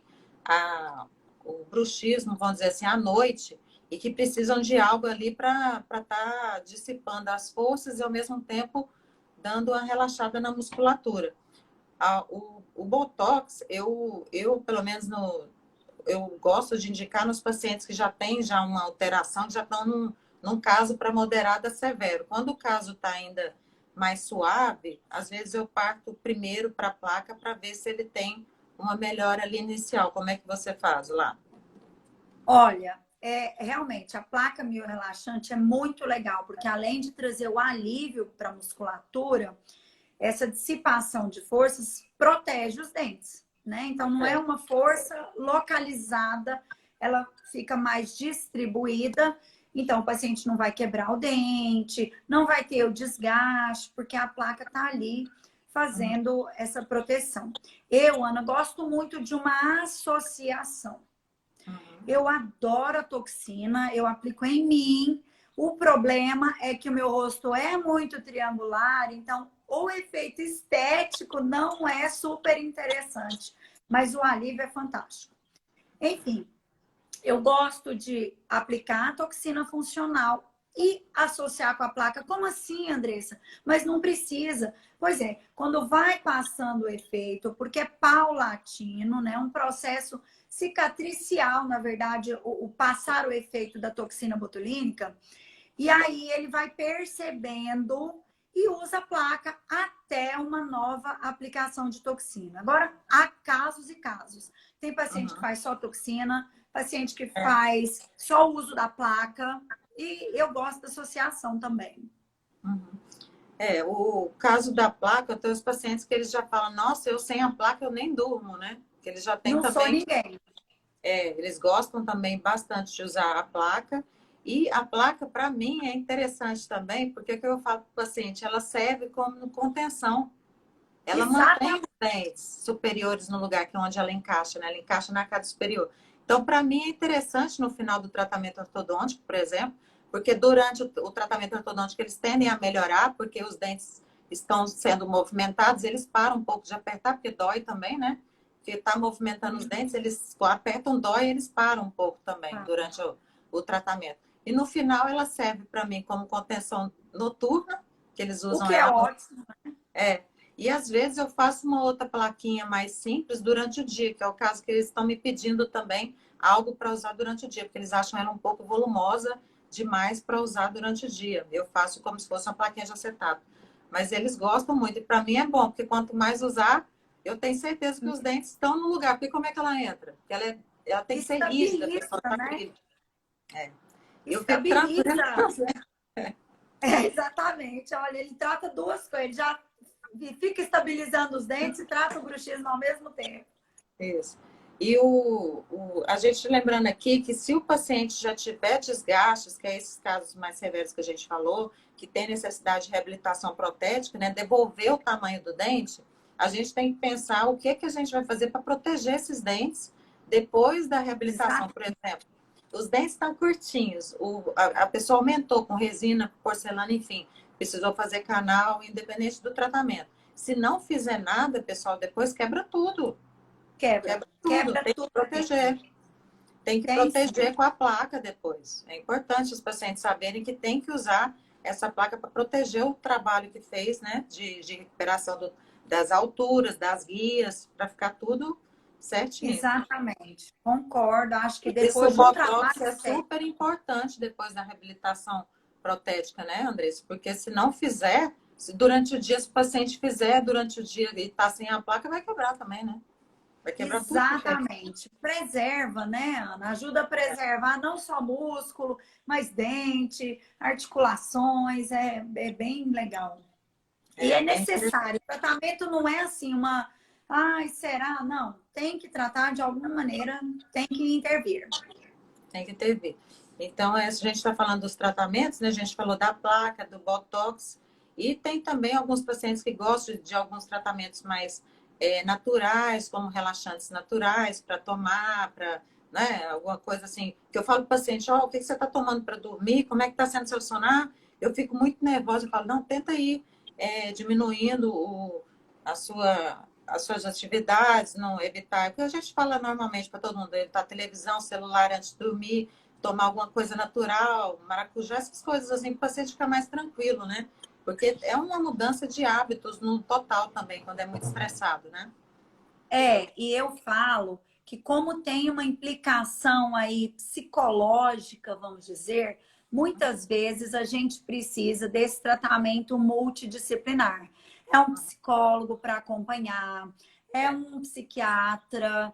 o bruxismo, vamos dizer assim, à noite, e que precisam de algo ali para estar dissipando as forças e, ao mesmo tempo, dando uma relaxada na musculatura. O Botox, eu pelo menos eu gosto de indicar nos pacientes que já têm já uma alteração, que já estão num caso para moderada severo. Quando o caso está ainda mais suave, às vezes eu parto primeiro para a placa para ver se ele tem uma melhora ali inicial. Como é que você faz lá? Olha, realmente a placa miorrelaxante é muito legal, porque além de trazer o alívio para a musculatura, essa dissipação de forças protege os dentes, né? Então não é É. uma força localizada, ela fica mais distribuída. Então o paciente não vai quebrar o dente, não vai ter o desgaste, porque a placa está ali fazendo essa proteção. Eu, Ana, gosto muito de uma associação. Uhum. Eu adoro a toxina, eu aplico em mim. O problema é que o meu rosto é muito triangular, então o efeito estético não é super interessante, mas o alívio é fantástico. Enfim, eu gosto de aplicar a toxina funcional e associar com a placa. Como assim, Andressa? Mas não precisa. Pois é, quando vai passando o efeito, porque é paulatino, né? Um processo cicatricial, na verdade, o passar o efeito da toxina botulínica, e aí ele vai percebendo e usa a placa até uma nova aplicação de toxina. Agora, há casos e casos. Tem paciente que Uhum. faz só toxina, paciente que É. faz só o uso da placa, e eu gosto da associação também. Uhum. O caso da placa, eu tenho os pacientes que eles já falam, nossa, eu sem a placa eu nem durmo, né? Que eles já têm Não sou também, ninguém. eles gostam também bastante de usar a placa. E a placa, para mim, é interessante também, porque o que eu falo para o paciente, ela serve como contenção. Ela mantém Exatamente. os dentes superiores no lugar que é onde ela encaixa, né? Ela encaixa na arcada superior. Então, para mim, é interessante no final do tratamento ortodôntico, por exemplo, porque durante o tratamento ortodôntico eles tendem a melhorar, porque os dentes estão sendo movimentados, eles param um pouco de apertar, porque dói também, né? Porque está movimentando os dentes, eles apertam, dói, eles param um pouco também durante o tratamento. E no final ela serve para mim como contenção noturna, que eles O usam que é ela no ótimo. é, e às vezes eu faço uma outra plaquinha mais simples durante o dia, que é o caso que eles estão me pedindo também algo para usar durante o dia, porque eles acham ela um pouco volumosa demais para usar durante o dia. Eu faço como se fosse uma plaquinha de acetato. Mas eles gostam muito, e para mim é bom, porque quanto mais usar, eu tenho certeza que os dentes estão no lugar. Porque como é que ela entra? Porque ela tem que ser rígida, a pessoa Estabiliza, está né? rígida. É. Eu fico tranquila. Estabiliza. É, exatamente. Olha, ele trata duas coisas. Ele já fica estabilizando os dentes e trata o bruxismo ao mesmo tempo. Isso. E a gente lembrando aqui que se o paciente já tiver desgastes, que é esses casos mais severos que a gente falou, que tem necessidade de reabilitação protética, né, devolver o tamanho do dente, a gente tem que pensar o que a gente vai fazer para proteger esses dentes depois da reabilitação. Exato. Por exemplo, os dentes estão curtinhos, a pessoa aumentou com resina, porcelana, enfim, precisou fazer canal, independente do tratamento. Se não fizer nada, pessoal, depois quebra tudo. Quebra. Quebra tudo, Quebra tem que tudo proteger. mesmo. Tem que Tem sim. proteger com a placa depois. É importante os pacientes saberem que tem que usar essa placa para proteger o trabalho que fez, né? De recuperação das alturas, das guias, para ficar tudo certinho. Exatamente. Concordo. Acho que Isso, o depois de um Botox trabalho é sério. super importante depois da reabilitação protética, né, Andressa? Porque se não fizer, se durante o dia, se o paciente fizer durante o dia e tá sem a placa, vai quebrar também, né? Vai quebrar tudo. Exatamente. Preserva, né, Ana? Ajuda a preservar não só músculo, mas dente, articulações. É bem legal. E é Bem necessário. O tratamento não é assim uma. Ai, será? Não. Tem que tratar de alguma maneira, tem que intervir. tem que intervir. Então, a gente está falando dos tratamentos, né? A gente falou da placa, do Botox, e tem também alguns pacientes que gostam de alguns tratamentos mais naturais, como relaxantes naturais, para tomar, para, né, alguma coisa assim. Que eu falo para o paciente, ó, o que você está tomando para dormir? Como é que está sendo seu sonar? Eu fico muito nervosa, eu falo, não, tenta ir diminuindo as suas atividades, não evitar. Porque a gente fala normalmente para todo mundo, evitar televisão, celular antes de dormir, tomar alguma coisa natural, maracujá, essas coisas assim, para o paciente ficar mais tranquilo, né? Porque é uma mudança de hábitos no total também, quando é muito estressado, né? E eu falo que como tem uma implicação aí psicológica, vamos dizer, muitas vezes a gente precisa desse tratamento multidisciplinar. É um psicólogo para acompanhar, é um psiquiatra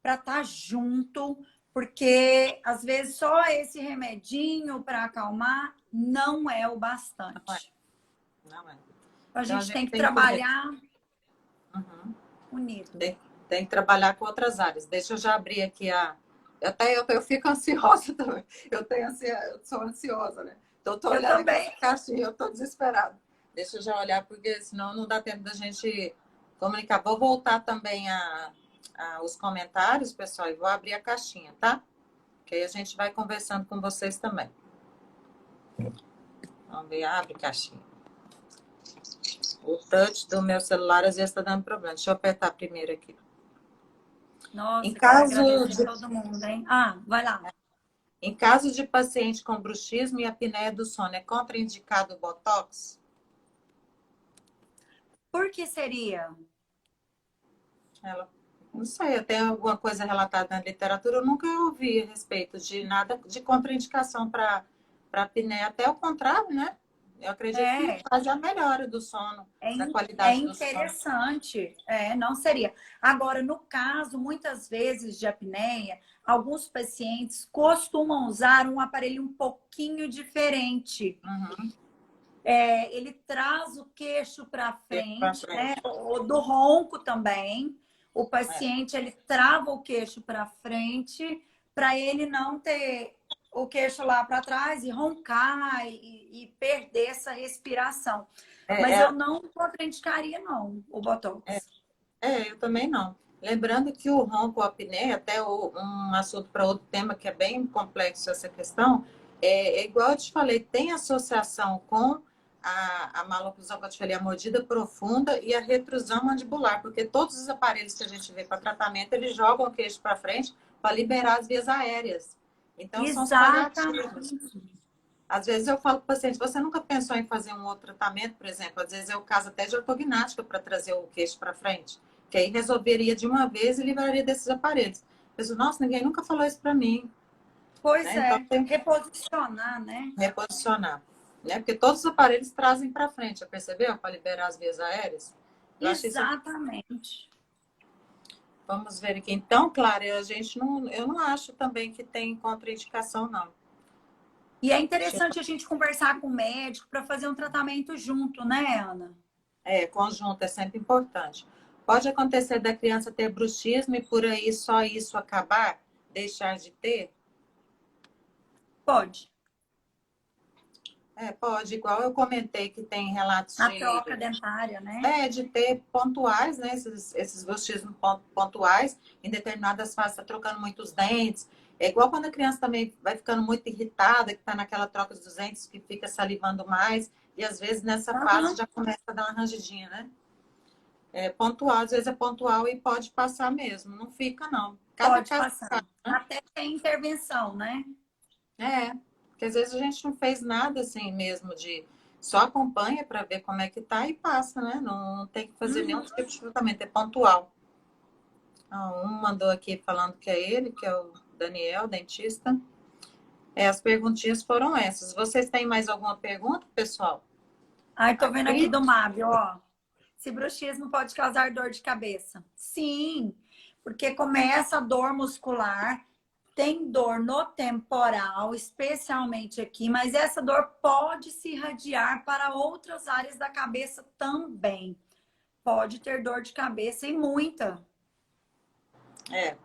para estar junto, porque às vezes só esse remedinho para acalmar não é o bastante. Não é. A Então, a gente tem gente que tem que ver. trabalhar Uhum. unido. Tem que trabalhar com outras áreas. Deixa eu já abrir aqui a. Até eu fico ansiosa também. Eu sou ansiosa, né? Então, eu tô Eu olhando aqui também. essa caixinha, eu tô desesperada. Deixa eu já olhar, porque senão não dá tempo da gente comunicar. Vou voltar também os comentários, pessoal, e vou abrir a caixinha, tá? Que aí a gente vai conversando com vocês também. Vamos ver, abre caixinha. O touch do meu celular às vezes está dando problema. Deixa eu apertar primeiro aqui. Nossa, Em quero caso agradecer de, a todo mundo, hein? Vai lá. em caso de paciente com bruxismo e apneia do sono, é contraindicado o Botox? Por que seria? Ela, não sei, tem alguma coisa relatada na literatura, eu nunca ouvi a respeito de nada de contraindicação para apneia, até o contrário, né? Eu acredito que É, faz a melhora do sono, da é qualidade do sono. interessante. Não seria. Agora, no caso, muitas vezes de apneia, alguns pacientes costumam usar um aparelho um pouquinho diferente. Uhum. Ele traz o queixo para Pra frente, né? frente. O do ronco também. O É. paciente ele trava o queixo para frente para ele não ter o queixo lá para trás e roncar e perder essa respiração. É, Mas eu é, não contraindicaria, não, o Botox. eu também não. Lembrando que o ronco, a apneia, até um assunto para outro tema que é bem complexo essa questão, é igual eu te falei, tem associação com a maloclusão que eu te falei, a mordida profunda e a retrusão mandibular, porque todos os aparelhos que a gente vê para tratamento, eles jogam o queixo para frente para liberar as vias aéreas. Então, são os paliativos. Exatamente. Às vezes eu falo para o paciente, você nunca pensou em fazer um outro tratamento, por exemplo? Às vezes é o caso até de ortognática para trazer o queixo para frente, que aí resolveria de uma vez e livraria desses aparelhos. Eu penso, nossa, ninguém nunca falou isso para mim, Pois né? Então é, tem que reposicionar, né? reposicionar, né? Porque todos os aparelhos trazem para frente, já percebeu? Para liberar as vias aéreas. Eu acho isso. Exatamente. Vamos ver aqui. Então, Clara, eu não acho também que tem contraindicação, não. E é interessante a gente conversar com o médico para fazer um tratamento junto, né, Ana? Conjunto é sempre importante. Pode acontecer da criança ter bruxismo e por aí só isso acabar, deixar de ter? Pode. Pode, igual eu comentei que tem relatos A troca dentária, né? de ter pontuais, né? Esses bruxismos pontuais, em determinadas fases, está trocando muitos dentes. É igual quando a criança também vai ficando muito irritada, que está naquela troca dos dentes, que fica salivando mais, e às vezes nessa fase Uhum. já começa a dar uma rangidinha, né? Pontual, às vezes é pontual e pode passar mesmo, não fica não. Cada Pode caso, passar. Até tem intervenção, né? porque às vezes a gente não fez nada assim mesmo de só acompanha para ver como é que tá e passa, né? Não tem que fazer nenhum Uhum. tipo de tratamento, é pontual. Um mandou aqui falando que é ele, que é o Daniel, dentista. As perguntinhas foram essas. Vocês têm mais alguma pergunta, pessoal? Ai, tô vendo aqui do Mábio, ó. Se bruxismo pode causar dor de cabeça? Sim, porque começa a dor muscular, tem dor no temporal, especialmente aqui, mas essa dor pode se irradiar para outras áreas da cabeça também. Pode ter dor de cabeça e muita. É.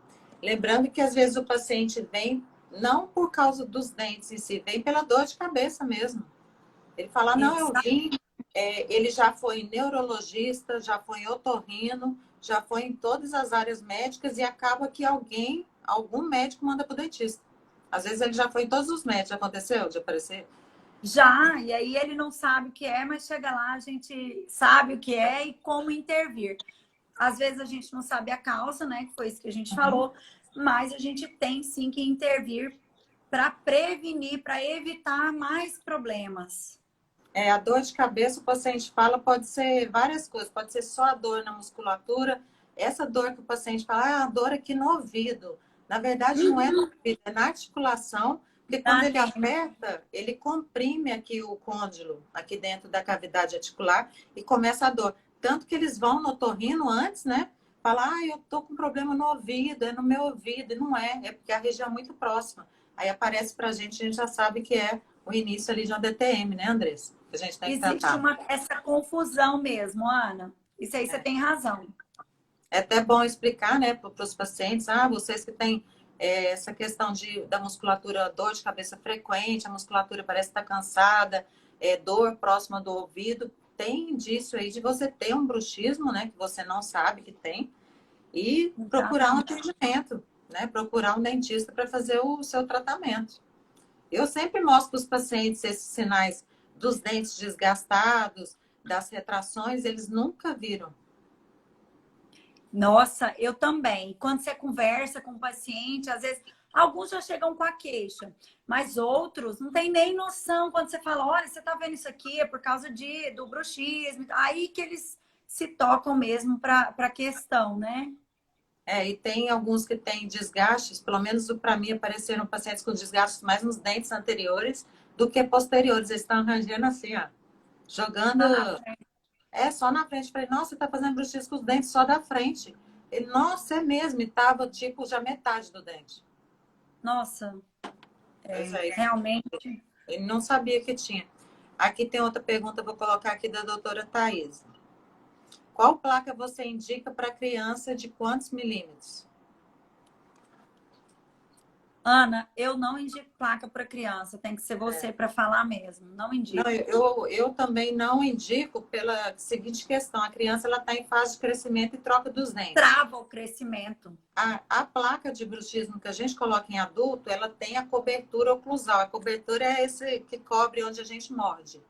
Lembrando que às vezes o paciente vem não por causa dos dentes em si, vem pela dor de cabeça mesmo. Ele fala, não, eu vim, ele já foi neurologista, já foi otorrino, já foi em todas as áreas médicas e acaba que algum médico manda para o dentista. Às vezes ele já foi em todos os médicos, já aconteceu de aparecer? Já, e aí ele não sabe o que é, mas chega lá, a gente sabe o que é e como intervir. Às vezes a gente não sabe a causa, né? Que foi isso que a gente falou, mas a gente tem sim que intervir para prevenir, para evitar mais problemas. A dor de cabeça, o paciente fala, pode ser várias coisas, pode ser só a dor na musculatura. Essa dor que o paciente fala, a dor aqui no ouvido. Na verdade, não é no ouvido, é na articulação, porque quando ele aperta, ele comprime aqui o côndilo, aqui dentro da cavidade articular, e começa a dor. Tanto que eles vão no otorrino antes, né? Falar, eu tô com problema no ouvido, é no meu ouvido. E não é porque a região é muito próxima. Aí aparece pra gente, a gente já sabe que é o início ali de uma DTM, né, Andressa? A gente tem que Existe tratar. essa confusão mesmo, Ana. Isso aí você tem razão. É até bom explicar, né, para os pacientes, vocês que têm essa questão da musculatura, dor de cabeça frequente, a musculatura parece estar cansada, dor próxima do ouvido, tem indício aí de você ter um bruxismo, né, que você não sabe que tem, e procurar um atendimento, né, procurar um dentista para fazer o seu tratamento. Eu sempre mostro para os pacientes esses sinais dos dentes desgastados, das retrações, eles nunca viram. Nossa, eu também. Quando você conversa com o paciente, às vezes, alguns já chegam com a queixa, mas outros não tem nem noção quando você fala, olha, você tá vendo isso aqui, é por causa do bruxismo. Aí que eles se tocam mesmo para a questão, né? E tem alguns que têm desgastes, pelo menos para mim apareceram pacientes com desgastes mais nos dentes anteriores do que posteriores. Eles estão arranjando assim, ó, jogando. Só na frente. Falei, nossa, você tá fazendo bruxismo com os dentes só da frente. Ele, nossa, é mesmo. E tava tipo já metade do dente. Nossa, Pois é, realmente. ele não sabia que tinha. Aqui tem outra pergunta, vou colocar aqui da doutora Thais. Qual placa você indica para criança de quantos milímetros? Ana, eu não indico placa para criança, tem que ser você para falar mesmo, não indico. Não, eu também não indico pela seguinte questão: a criança ela está em fase de crescimento e troca dos dentes. Trava o crescimento. A placa de bruxismo que a gente coloca em adulto, ela tem a cobertura oclusal. A cobertura é esse que cobre onde a gente morde.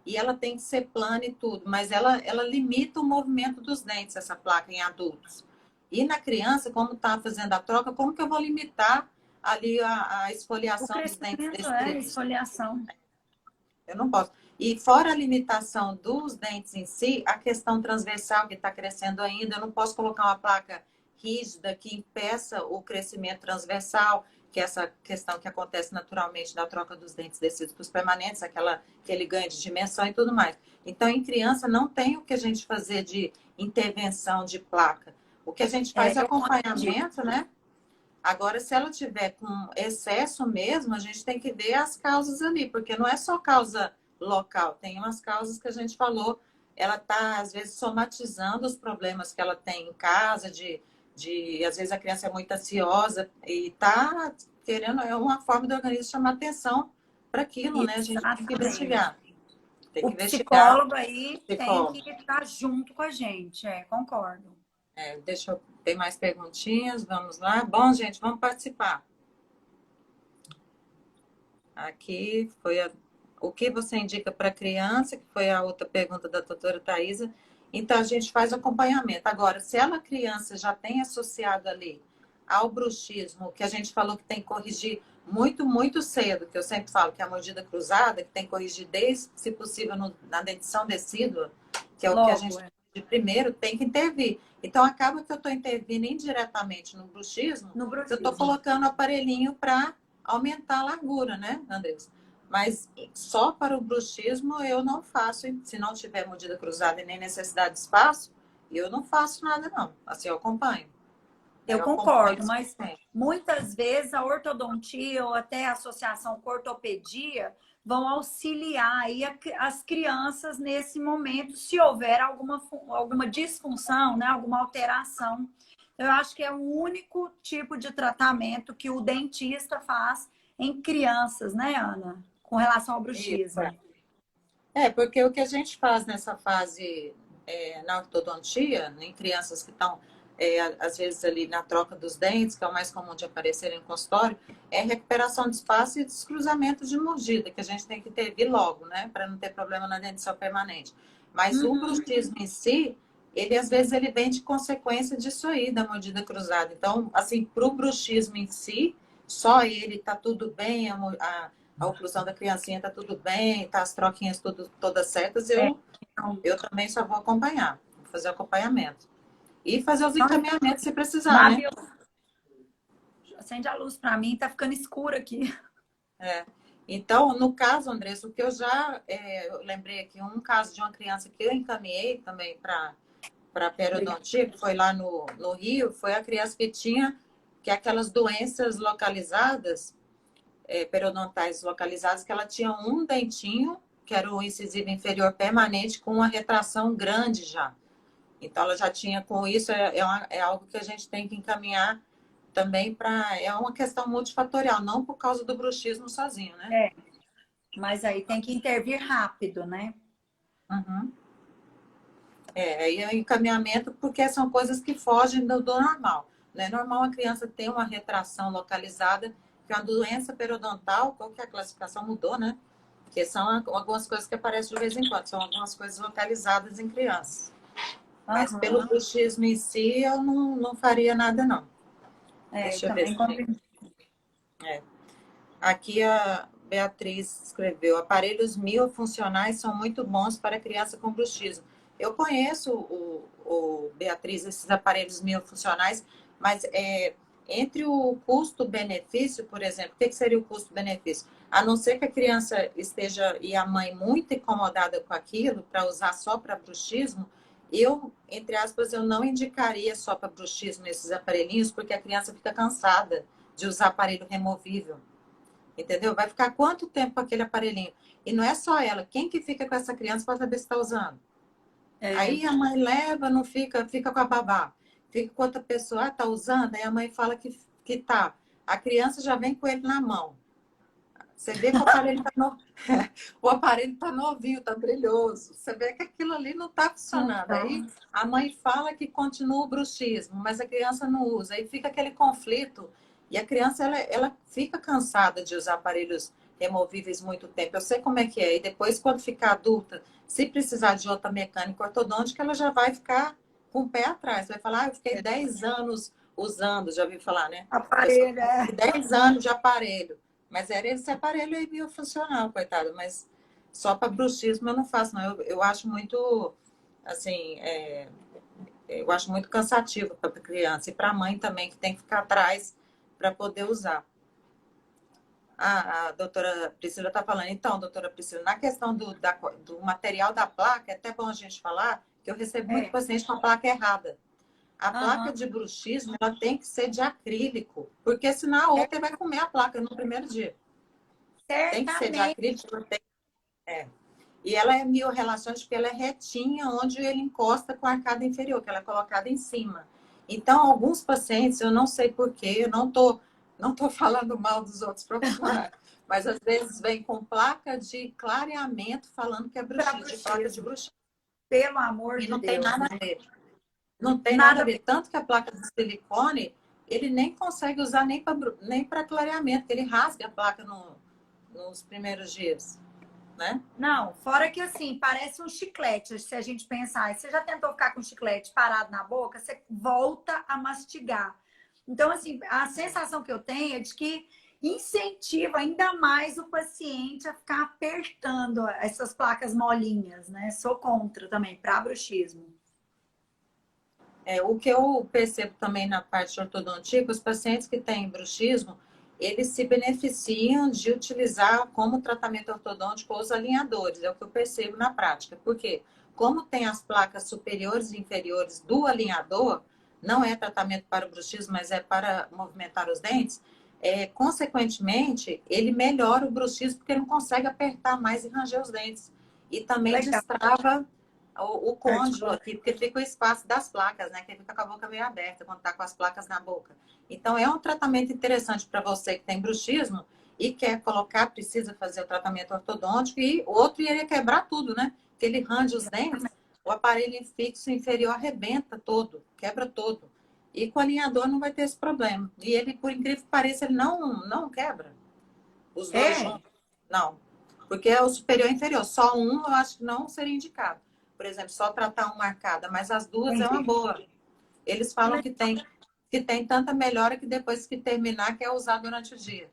E ela tem que ser plana e tudo, mas ela limita o movimento dos dentes, essa placa em adultos. E na criança, como está fazendo a troca, como que eu vou limitar ali a esfoliação dos dentes desse Esfoliação. Eu não posso. E fora a limitação dos dentes em si, a questão transversal que está crescendo ainda, eu não posso colocar uma placa rígida que impeça o crescimento transversal, que é essa questão que acontece naturalmente da troca dos dentes decídicos permanentes, aquele ganho de dimensão e tudo mais. Então, em criança, não tem o que a gente fazer de intervenção de placa. O que a gente faz é acompanhamento, né? Agora, se ela tiver com excesso mesmo, a gente tem que ver as causas ali, porque não é só causa local, tem umas causas que a gente falou, ela está, às vezes, somatizando os problemas que ela tem em casa, às vezes a criança é muito ansiosa e está querendo, é uma forma do organismo chamar atenção para aquilo, né? A gente tem que investigar. Tem que investigar. Psicólogo aí tem que estar junto com a gente, concordo. Deixa eu ter mais perguntinhas, vamos lá. Bom, gente, vamos participar. Aqui foi o que você indica para criança, que foi a outra pergunta da doutora Thaisa. Então, a gente faz acompanhamento. Agora, se a criança já tem associado ali ao bruxismo, que a gente falou que tem que corrigir muito, muito cedo, que eu sempre falo que é a mordida cruzada, que tem que corrigir desde, se possível, na dentição decídua, que é o que a gente de primeiro, tem que intervir. Então, acaba que eu estou intervindo indiretamente no bruxismo, eu estou colocando o aparelhinho para aumentar a largura, né, Andressa? Mas só para o bruxismo eu não faço, se não tiver mordida cruzada e nem necessidade de espaço, eu não faço nada, não. Assim, eu acompanho. Eu Eu acompanho concordo, mas sempre. muitas vezes a ortodontia ou até a associação com ortopedia vão auxiliar aí as crianças nesse momento, se houver alguma disfunção, né, alguma alteração. Eu acho que é o único tipo de tratamento que o dentista faz em crianças, né, Ana? Com relação ao Isso, bruxismo. porque o que a gente faz nessa fase na ortodontia, em crianças que estão, às vezes, ali na troca dos dentes, que é o mais comum de aparecer em consultório, é recuperação de espaço e descruzamento de mordida, que a gente tem que intervir logo, né, para não ter problema na dentição permanente. Mas o Uhum. bruxismo em si, ele às vezes ele vem de consequência disso aí, da mordida cruzada. Então, assim, para o bruxismo em si, só ele está tudo bem, a oclusão da criancinha tá tudo bem, tá as troquinhas todas certas, É, eu também só vou acompanhar, vou fazer o acompanhamento. E fazer os então, encaminhamentos se precisar, né? Babi, acende a luz para mim, tá ficando escuro aqui. É. Então, no caso, Andressa, o que eu já eu lembrei aqui, um caso de uma criança que eu encaminhei também para Obrigada. periodontia, que foi lá no Rio, foi a criança que tinha aquelas doenças localizadas, periodontais localizadas, que ela tinha um dentinho, que era o incisivo inferior permanente, com uma retração grande já. Então, ela já tinha com isso, é algo que a gente tem que encaminhar também para. É uma questão multifatorial, não por causa do bruxismo sozinho, né? É, mas aí tem que intervir rápido, né? Uhum. Aí é o encaminhamento, porque são coisas que fogem do normal. Não é normal a criança ter uma retração localizada, que é uma doença periodontal, qual que é a classificação mudou, né? Porque são algumas coisas que aparecem de vez em quando, são algumas coisas localizadas em crianças. Mas pelo Aham. bruxismo em si, eu não faria nada, não. Eu Deixa eu ver também se tem. Aqui a Beatriz escreveu: aparelhos miofuncionais são muito bons para criança com bruxismo. Eu conheço Beatriz, esses aparelhos miofuncionais, mas entre o custo-benefício, por exemplo, o que seria o custo-benefício? A não ser que a criança esteja e a mãe muito incomodada com aquilo, para usar só para bruxismo, eu, entre aspas, eu não indicaria só para bruxismo esses aparelhinhos, porque a criança fica cansada de usar aparelho removível. Entendeu? Vai ficar quanto tempo com aquele aparelhinho? E não é só ela. Quem que fica com essa criança para saber se está usando? É, Aí a mãe leva, não fica, fica com a babá. Fica com outra pessoa, está usando, aí a mãe fala que tá. A criança já vem com ele na mão. Você vê que o aparelho tá no... o aparelho tá novinho, tá brilhoso. Você vê que aquilo ali não está não funcionando. tá. Aí a mãe fala que continua o bruxismo, mas a criança não usa. Aí fica aquele conflito. E a criança, ela fica cansada de usar aparelhos removíveis muito tempo. Eu sei como é que é. E depois, quando ficar adulta, se precisar de outra mecânica ortodôntica, ela já vai ficar com o pé atrás. Vai falar, eu fiquei 10 anos usando, já ouvi falar, né? A pessoa Aparelho, fica 10 anos de aparelho. Mas era esse aparelho aí biofuncional, coitado. Mas só para bruxismo eu não faço, não. Eu acho muito, assim, eu acho muito cansativo para a criança e para a mãe também, que tem que ficar atrás para poder usar. A doutora Priscila está falando. Então, doutora Priscila, na questão do material da placa, é até bom a gente falar que eu recebo muito é. paciente com a placa errada. A placa Aham. de bruxismo, ela tem que ser de acrílico, porque senão a outra vai comer a placa no primeiro dia. Tem que ser de Certamente. acrílico, e ela é mio-relaxante porque ela é retinha onde ele encosta com a arcada inferior, que ela é colocada em cima. Então, alguns pacientes, eu não sei porquê, eu não tô falando mal dos outros profissionais, mas às vezes vem com placa de clareamento falando que é Para bruxismo, de placa de bruxismo. bruxismo. Pelo amor E de não tem Deus, nada né? a ver. Não tem nada a Nada a ver. ver. Tanto que a placa de silicone, ele nem consegue usar nem para clareamento, porque ele rasga a placa nos primeiros dias, né? Não, fora que assim, parece um chiclete, se a gente pensar. Você já tentou ficar com o chiclete parado na boca, você volta a mastigar. Então, assim, a sensação que eu tenho é de que incentiva ainda mais o paciente a ficar apertando essas placas molinhas, né? Sou contra também, para bruxismo. O que eu percebo também na parte de ortodontia, que os pacientes que têm bruxismo, eles se beneficiam de utilizar como tratamento ortodôntico os alinhadores, é o que eu percebo na prática. Por quê? Como tem as placas superiores e inferiores do alinhador, não é tratamento para o bruxismo, mas é para movimentar os dentes, consequentemente, ele melhora o bruxismo porque ele não consegue apertar mais e ranger os dentes. E também Legal. destrava o côndilo Articula- aqui, porque fica o espaço das placas, né? Que fica com a boca meio aberta quando está com as placas na boca. Então, é um tratamento interessante para você que tem bruxismo e quer colocar, precisa fazer o tratamento ortodôntico, e outro iria quebrar tudo, né? Porque ele range os dentes, o aparelho fixo inferior arrebenta todo, quebra todo. E com o alinhador não vai ter esse problema. E ele, por incrível que pareça, ele não quebra. Os dois É, juntos, não. Porque é o superior e inferior. Só um eu acho que não seria indicado. Por exemplo, só tratar uma arcada, mas as duas é uma entendi. boa. Eles falam que tem tanta melhora que depois que terminar, quer usar durante o dia,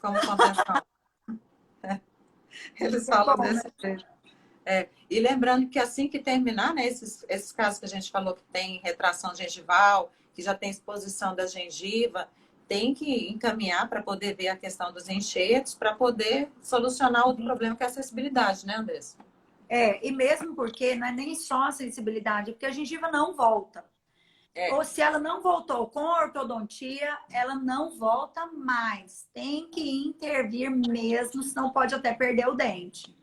como contenção. Eles É falam bom, né? desse jeito. E lembrando que assim que terminar, né, esses casos que a gente falou que tem retração gengival, que já tem exposição da gengiva, tem que encaminhar para poder ver a questão dos enxertos, para poder solucionar outro problema que é a acessibilidade, né, Andressa? E mesmo porque não é nem só a sensibilidade, porque a gengiva não volta. É, Ou se ela não voltou com a ortodontia, ela não volta mais. Tem que intervir mesmo, senão pode até perder o dente.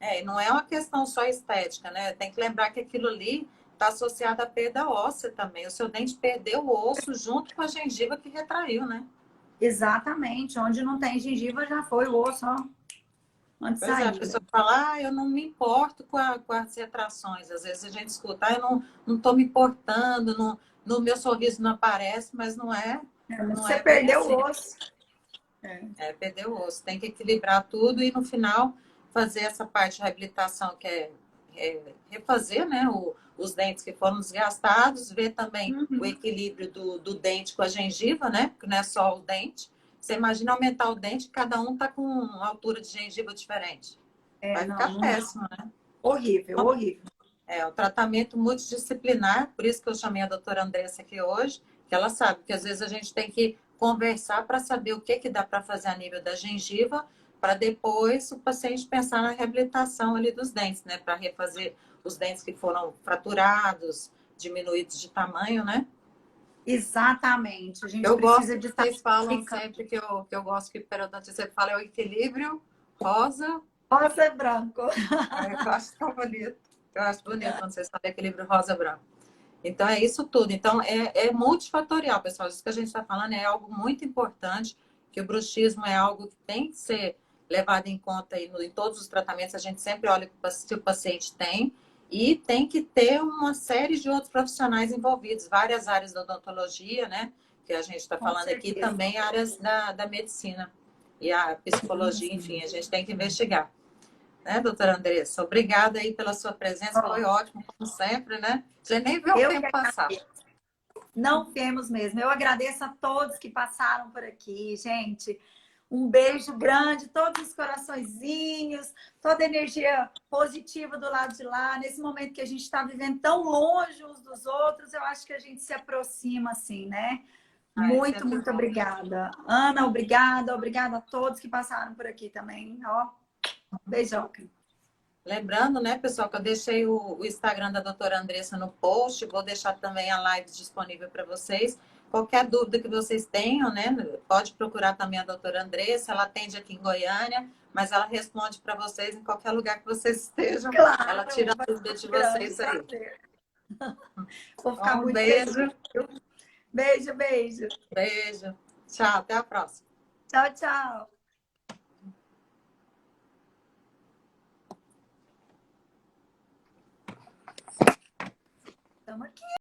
e não é uma questão só estética, né? Tem que lembrar que aquilo ali está associado à perda óssea também. O seu dente perdeu o osso junto com a gengiva que retraiu, né? Exatamente. Onde não tem gengiva já foi o osso, ó, onde Pois é, a saiu. pessoa fala, eu não me importo com as retrações. Às vezes a gente escuta, eu não estou me importando, no meu sorriso não aparece, mas não Você é bem perdeu assim. o osso. É. Perder o osso. Tem que equilibrar tudo e no final fazer essa parte de reabilitação, que é refazer, né, os dentes que foram desgastados, ver também o Uhum. equilíbrio do dente com a gengiva, né, porque não é só o dente. Você imagina aumentar o dente, cada um tá com uma altura de gengiva diferente. Vai Não, ficar não dá. péssimo, né? Horrível, Então, horrível. o tratamento multidisciplinar, por isso que eu chamei a doutora Andressa aqui hoje, que ela sabe que às vezes a gente tem que conversar para saber o que, que dá para fazer a nível da gengiva, para depois o paciente pensar na reabilitação ali dos dentes, né? Para refazer os dentes que foram fraturados, diminuídos de tamanho, né? Exatamente. A gente Eu precisa gosto de que estar vocês falam aplicando. sempre que eu gosto que o periodontista sempre fala é o equilíbrio rosa. Rosa é branco. Eu acho tão bonito. Eu acho bonito quando vocês falam equilíbrio rosa-branco. Então, é isso tudo. Então, é multifatorial, pessoal. Isso que a gente está falando é algo muito importante, que o bruxismo é algo que tem que ser levado em conta aí em todos os tratamentos. A gente sempre olha se o paciente tem e tem que ter uma série de outros profissionais envolvidos, várias áreas da odontologia, né? Que a gente está Com falando aqui, certeza. também áreas da medicina e a psicologia, enfim, a gente tem que investigar. Né, doutora Andressa? Obrigada aí pela sua presença, Ó, foi ótimo, como sempre, né? Você nem vê o eu que tempo passar. não vemos mesmo. Eu agradeço a todos que passaram por aqui, gente. Um beijo grande, todos os coraçõezinhos, toda a energia positiva do lado de lá. Nesse momento que a gente está vivendo tão longe uns dos outros, eu acho que a gente se aproxima assim, né? Ah, é Muito, sempre muito bom. obrigada. Ana, obrigada. Obrigada a todos que passaram por aqui também. Ó, beijão. Lembrando, né, pessoal, que eu deixei o Instagram da doutora Andressa no post, vou deixar também a live disponível para vocês. Qualquer dúvida que vocês tenham, né, pode procurar também a doutora Andressa, ela atende aqui em Goiânia, mas ela responde para vocês em qualquer lugar que vocês estejam, ela tira Claro, a vai dúvida ser de um grande vocês aí. prazer. Vou ficar Então, um muito feliz. beijo, Beijo, beijo. beijo. Tchau, até a próxima. Tchau, tchau. Estamos aqui.